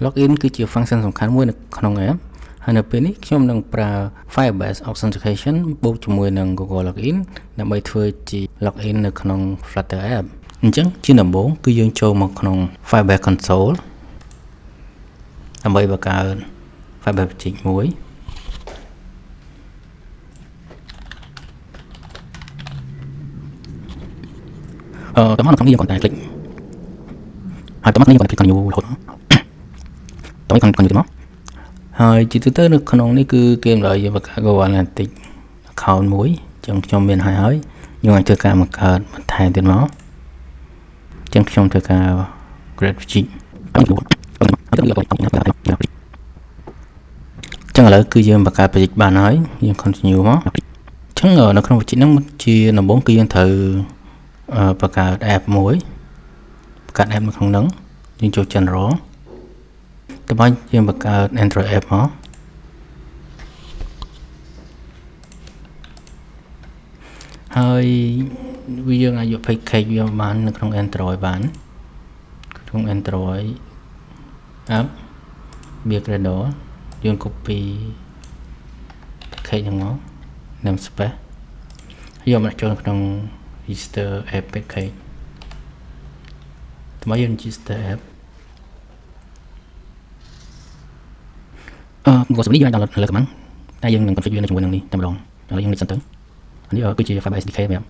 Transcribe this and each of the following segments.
login គឺជា function សំខាន់មួយនៅក្នុង app ហើយនៅពេលនេះខ្ញុំនឹងប្រើ Firebase Authentication បូកជាមួយនឹង Google Login ដើម្បីធ្វើជា login នៅក្នុង Flutter app អញ្ចឹងជាដំបូងគឺយើងចូលមកក្នុង Firebase Console ដើម្បីបង្កើត Firebase Project មួយតោះមកក្នុងនេះយើងគាត់តែ click ហើយតោះមកនេះគាត់ click continue រហូតតោះ continue មកហើយជាទូទៅនៅក្នុងនេះគឺគេឲ្យយើងបង្កើត Google Analytics account មួយអញ្ចឹងខ្ញុំមានហើយយើងអាចធ្វើការបង្កើតបន្ថែមទៀតមកអញ្ចឹងខ្ញុំធ្វើការ create project អញ្ចឹងឥឡូវគឺយើងបង្កើត project បានហើយយើង continue មកអញ្ចឹងនៅក្នុង project ហ្នឹងជាដំបូងគឺយើងត្រូវបង្កើត app មួយបង្កើត app នៅក្នុងហ្នឹងយើងចូល general តើយើងបង្កើត Android app មកហើយវាយើងអាចយក package វាបាននៅក្នុង Android បានក្នុង Android app វា Gradle យើង copy package ហ្នឹងមក namespace យកមកចូលក្នុង register app package តើយើង register app Google Server នេះយើងអាច download លើ command តែយើងនឹង configure វានៅជាមួយនឹងនេះតែម្ដងឥឡូវយើង list សិនទៅនេះគឺជា Firebase SDK សម្រាប់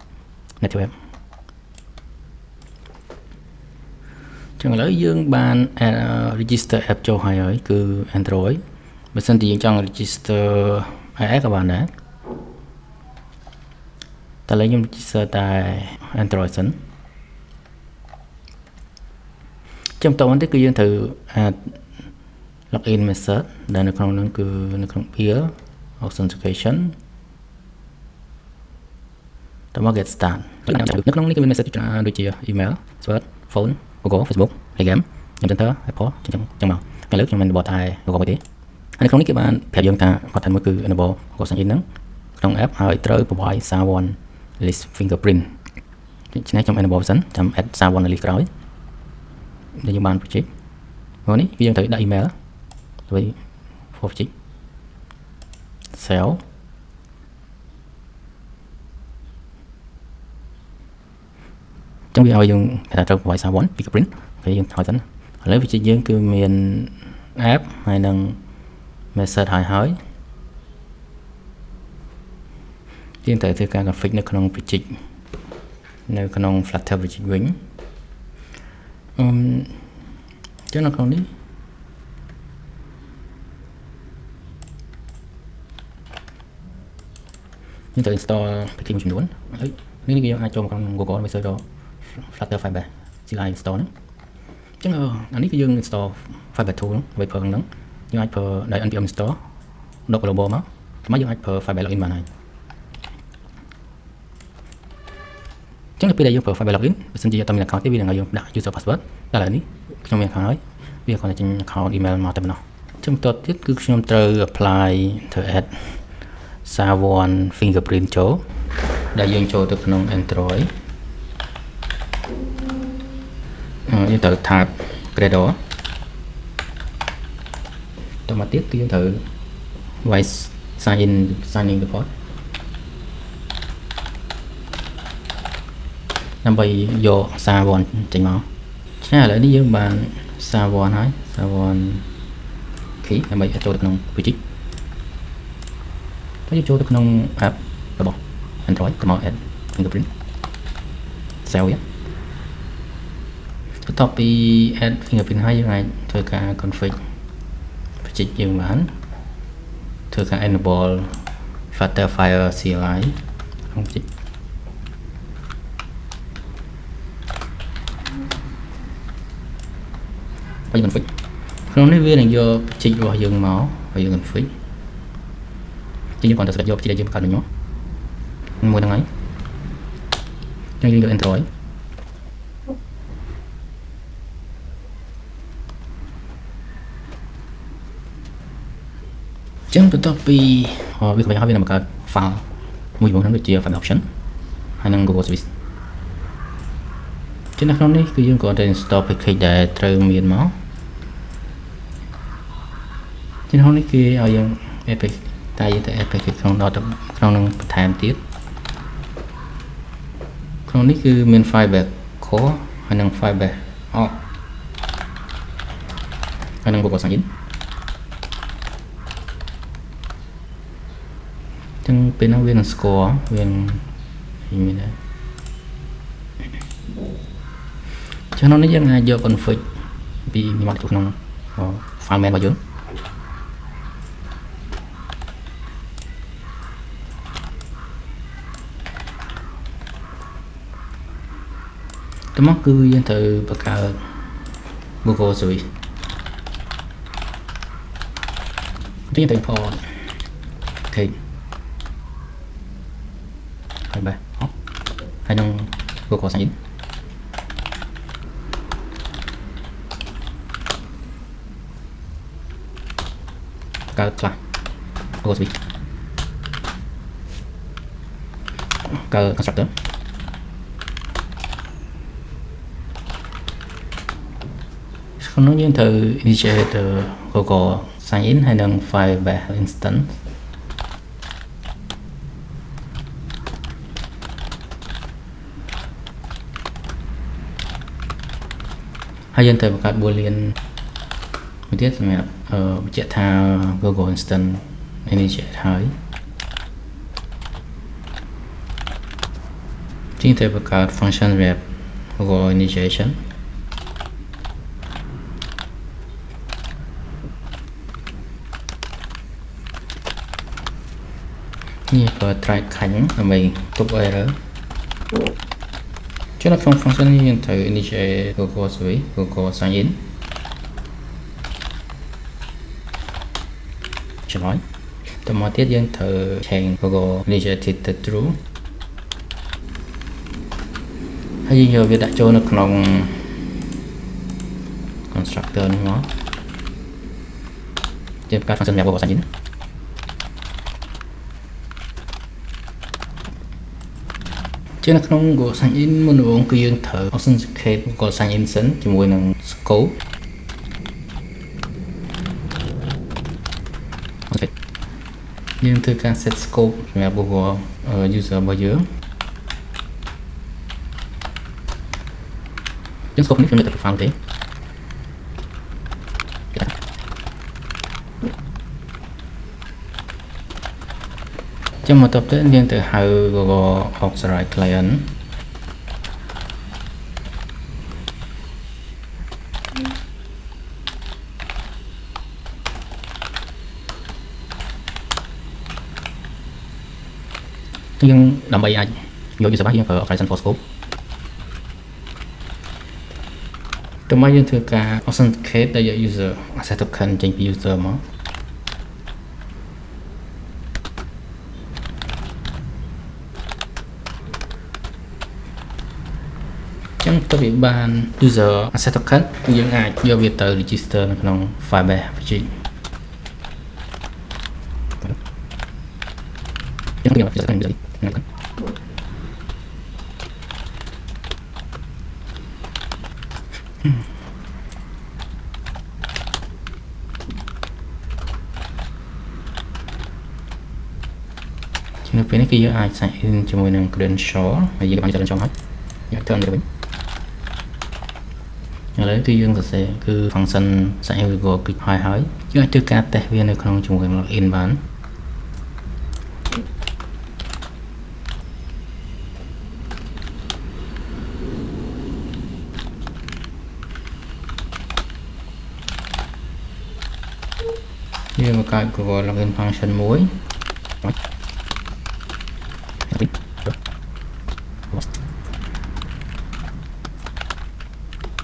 native app ចឹងឥឡូវយើងបាន register app ចូលហើយគឺ Android បើសិនជាយើងចង់ register iOS ក៏បានដែរតែឥឡូវខ្ញុំ register តែ Android សិនចឹងបន្តមកទៀតគឺយើងត្រូវ add login method ដែលនៅក្នុងហ្នឹងគឺនៅក្នុង peer authentication តើមក get start នៅក្នុងនេះគឺមាន message ច្រើនដូចជា email password phone Google Facebook Telegram ខ្ញុំ Center Apple ចឹងមកឥឡូវខ្ញុំមិនបត់តែ Google មួយទេហើយនៅក្នុងនេះគេបានប្រាប់យើងថាគាត់ថាមួយគឺ enable Google Sign in ហ្នឹងក្នុង app ហើយត្រូវ provide SHA-1 list fingerprint ដូច្នេះខ្ញុំ enable សិនចាំ add SHA-1 list ក្រោយដែលយើងបាន project នេះវាយើងត្រូវដាក់ email ដោយ for project sell ចឹងវាឲ្យយើងថាត្រូវ provide SHA-1 fingerprint អូខេយើងឲ្យសិនឥឡូវ project យើងគឺមាន app ហើយនឹង message ហើយយើងត្រូវធ្វើការ config នៅក្នុង project នៅក្នុង Flutter project វិញចឹងនៅក្នុងនេះយើងត្រូវ install package មួយចំនួនហើយនេះយើងអាចចូលមកក្នុង Google ដើម្បី search រក Flutter Firebase CLI install ហ្នឹងអញ្ចឹងអានេះគឺយើង install Firebase tool ដើម្បីប្រើហ្នឹងយើងអាចប្រើដោយ npm install ដក global មកតែយើងអាចប្រើ Firebase login បានហើយអញ្ចឹងនៅពេលដែលយើងប្រើ Firebase login បើសិនជាអត់មាន account ទេវានឹងឲ្យយើងដាក់ user password តែឥឡូវនេះខ្ញុំមាន account ហើយវាគ្រាន់តែចេញ account email មកតែប៉ុណ្ណោះអញ្ចឹងបន្តទៀតគឺខ្ញុំត្រូវ apply ធ្វើ add SHA-1 fingerprint ចូលដែលយើងចូលទៅក្នុង Android យើងត្រូវ tab Gradle តមកទៀតគឺយើងត្រូវ voice signing report ដើម្បីយក SHA-1 ចេញមកឆ្ងាយឥឡូវនេះយើងបាន SHA-1 ហើយ SHA-1 key ដើម្បីចូលទៅក្នុង project ទៅចូលទៅក្នុង app របស់ Android ទៅមក add fingerprint save វាបន្ទាប់ពី add fingerprint ហើយយើងអាចធ្វើការ config project យើងបានធ្វើការ enable Flutter Fire CLI ក្នុង project បើ config ក្នុងនេះវានឹងយក project របស់យើងមកហើយយើង config យើងគ្រាន់តែស្ដាប់យក project ដែលយើងបង្កើតវិញមកមួយហ្នឹងហើយចឹងយើងយក Android ចឹងបន្ទាប់ពីវាក្បាច់ហើយវានឹងបង្កើត file មួយចំនួនដូចជា file option ហើយនឹង Google Service ចឹងនៅក្នុងនេះគឺយើងគ្រាន់តែ install package ដែលត្រូវមានមក ជាក្នុងនេះគេឲ្យយើង epic តែយើងទៅ epic ក្នុងដល់ក្នុងនឹងបន្ថែមទៀតក្នុងនេះគឺមាន file back core ហើយនិង file back off ហើយនិង Google Sign In ចឹងពេលហ្នឹងវានឹង score វាមានដែរក្នុងនេះយើងអាចយក config ពីមកក្នុង file main របស់យើងតមកគឺយើងត្រូវបង្កើត Google Service យើងត្រូវ import អូខេហើយបាទហើយនឹង Google Sign In កើតខ្លះ Google Service កើត constructorក្នុងនោះយើងត្រូវ initiate Google Sign In ហើយនឹង file bash instance ហើយយើងត្រូវបង្កើត boolean មួយទៀតសម្រាប់បញ្ជាក់ថា Google instance initiate ហើយជាងត្រូវបង្កើត function សម្រាប់ Google initiationនេះក៏ try ខាញ់ដើម្បីទប់ error ជានៅក្នុង function នេះយើងត្រូវ initiate Google Service Google Sign In ឆ្លើយតមកទៀតយើងត្រូវ change Google initiated to true ហើយយើងយកវាដាក់ចូលនៅក្នុង constructor នេះមកយើងបង្កើត function សម្រាប់ Google Sign Inជានៅក្នុង Google Sign In មុនដំបូងគឺយើងត្រូវ authenticate Google Sign In សិនជាមួយនឹង scope យើងធ្វើការ set scope សម្រាប់ Google user របស់យើងយើង scope នេះខ្ញុំយកទៅ file ទេចាំមកតបទៅយើងទៅហៅ Google Auxiliary Client យើងដើម្បីអាចយក user របស់យើងប្រើ Operation for Scope តើមកយើងធ្វើការ authenticate ដោយយក user access token ចេញពី user មកចឹងទៅវាបាន user access token គឺយើងអាចយកវាទៅ register នៅក្នុង Firebase Magic ចឹងយើង register ហ្នឹងនៅពេលនេះគឺយើងអាច sign in ជាមួយនឹង credential ហើយយើងបាន credential ហើយយើងទៅនេះវិញឥឡូវគឺយើងសរសេរគឺ function sign in Google គឺហើយយើងអាចធ្វើការ test វានៅក្នុងជាមួយ login បានយើងបង្កើត Google login function មួយ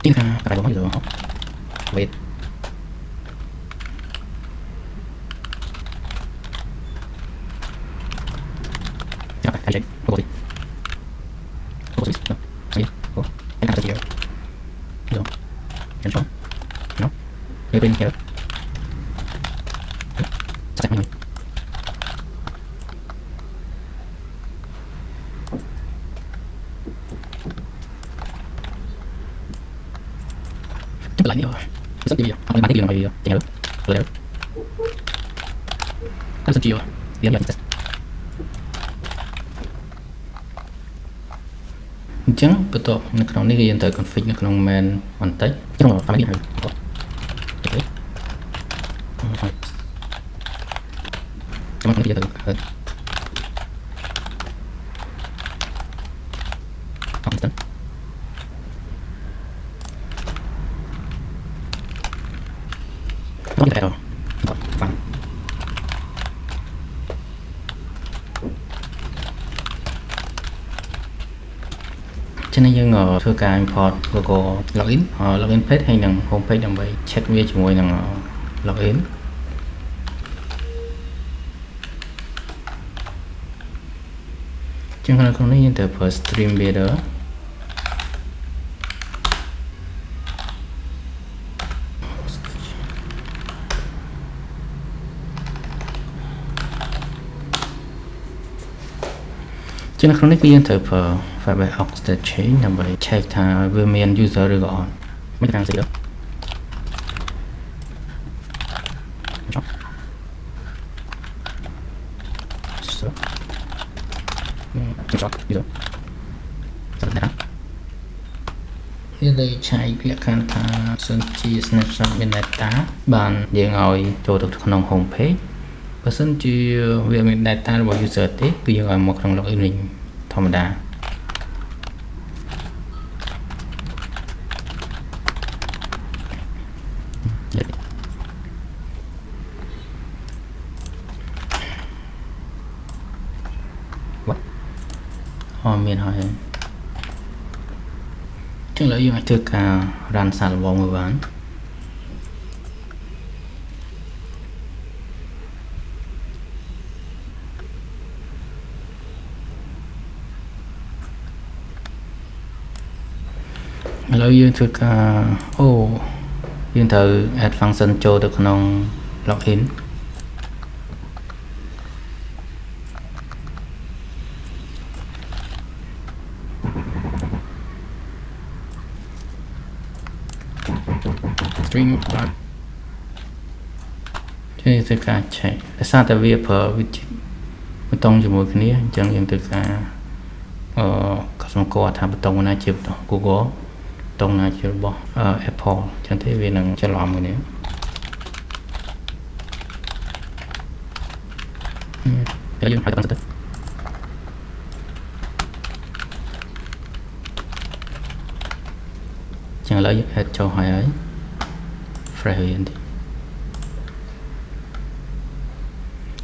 ini kan pakai bawah gitu wait ya aja Google ini oh ini ada dia no yang so no ini ini here saya ini lại nhiều rất nhiều không mati liền mày chèn rồi សិនជាវាយ៉ាងទៅអញ្ចឹងបន្ទាប់នៅក្នុងនេះយើងត្រូវ config នៅក្នុង main បន្តិចចុះតាមនេះហើយចាំមកនេះទៅអត់ទៅต้องแต่ฟังฉะนั้นយើងធ្វើការ import logo login login page ហើយនឹង home page ដើម្បី check វាជាមួយនឹង login ចឹងនៅក្នុងនេះយើងត្រូវប្រើ stream builder ជានៅក្នុងនេះគឺយើងត្រូវប្រើ Firefox State Change ដើម្បី check ថាវាមាន user ឬក៏អត់មិនខាងស្អីចុះuser សិនណាយើងលើឆែកលក្ខខណ្ឌថាសិនជា snapshot មាន data បានយើងឲ្យចូលទៅក្នុង home page បើសិនជាវាមាន data របស់ user ទេគឺយើងឲ្យមកក្នុង login វិញធម្មតាមានហើយចឹងឥឡូវយើងអាចធ្វើការ run សាកល្បងមើលបានឥឡូវយើងធ្វើការយើងត្រូវ add function ចូលទៅក្នុង login string ជួយធ្វើការ check ដោយសារតែវាប្រើវាបតង់ជាមួយគ្នាអញ្ចឹងយើងធ្វើការក៏សម្គាល់ថាបតង់ណាជាបតង់ Google បតង់ណាជារបស់ Apple អញ្ចឹងទេវានឹងច្រឡំគ្នាតែយើងហើយទៅចឹងឥឡូវយើង add ចូលហើយ fresh វិញទេ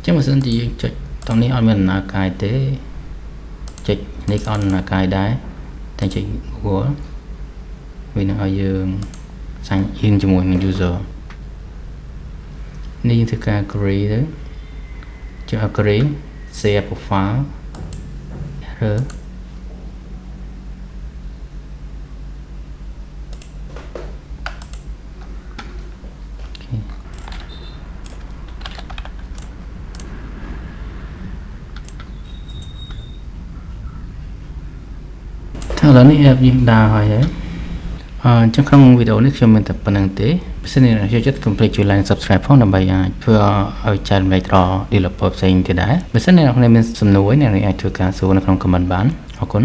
ចឹងបើសិនជាយើងចុចតនេះអត់មានដំណើរការទេចុចនេះក៏អត់ដំណើរការដែរតែចុច Google វានឹងឲ្យយើងsign in ជាមួយនឹង user នេះយើងធ្វើការ agree ទៅចុច agree share profile errorឥឡូវនេះ app យើងដើរហើយអញ្ចឹងក្នុងវីដេអូនេះខ្ញុំមានតែប៉ុណ្្នឹងទេបើសិនជាអ្នកចូលចិត្តកុំភ្លេចជួយ like subscribe ផងដើម្បីអាចធ្វើឲ្យចែករំលែកដល់ developer ផ្សេងទៀតដែរបើសិនជាអ្នកមានសំណួរអ្នកអាចធ្វើការសួរនៅក្នុង comment បានអរគុណ